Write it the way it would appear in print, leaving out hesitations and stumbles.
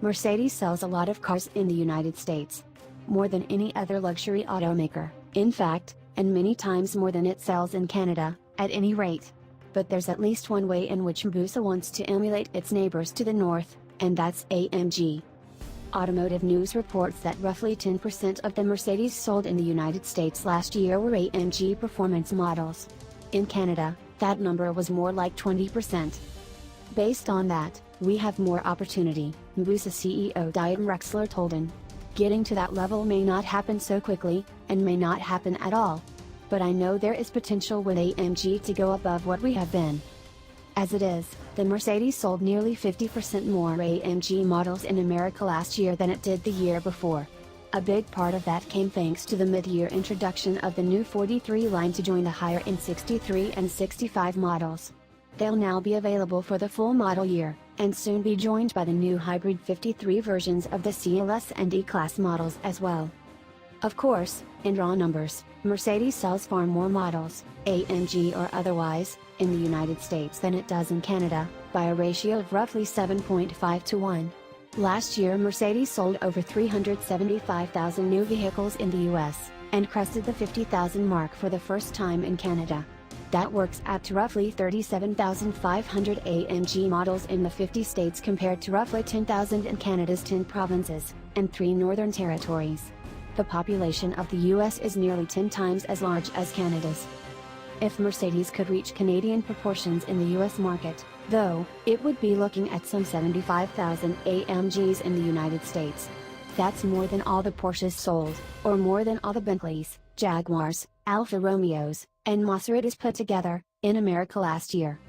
Mercedes sells a lot of cars in the United States. More than any other luxury automaker, in fact, and many times more than it sells in Canada, at any rate. But there's at least one way in which MBUSA wants to emulate its neighbors to the north, and that's AMG. Automotive News reports that roughly 10% of the Mercedes sold in the United States last year were AMG performance models. In Canada, that number was more like 20%. Based on that, we have more opportunity, MBUSA CEO Diane Rexler told him. Getting to that level may not happen so quickly, and may not happen at all. But I know there is potential with AMG to go above what we have been. As it is, the Mercedes sold nearly 50% more AMG models in America last year than it did the year before. A big part of that came thanks to the mid-year introduction of the new 43 line to join the higher-end 63 and 65 models. They'll now be available for the full model year, and soon be joined by the new hybrid 53 versions of the GLS and E Class models as well. Of course, in raw numbers, Mercedes sells far more models, AMG or otherwise, in the United States than it does in Canada, by a ratio of roughly 7.5 to 1. Last year Mercedes sold over 375,000 new vehicles in the US, and crested the 50,000 mark for the first time in Canada. That works out to roughly 37,500 AMG models in the 50 states compared to roughly 10,000 in Canada's 10 provinces, and 3 northern territories. The population of the US is nearly 10 times as large as Canada's. If Mercedes could reach Canadian proportions in the US market, though, it would be looking at some 75,000 AMGs in the United States. That's more than all the Porsches sold, or more than all the Bentleys, Jaguars, Alfa Romeos, and Maseratis put together, in America last year.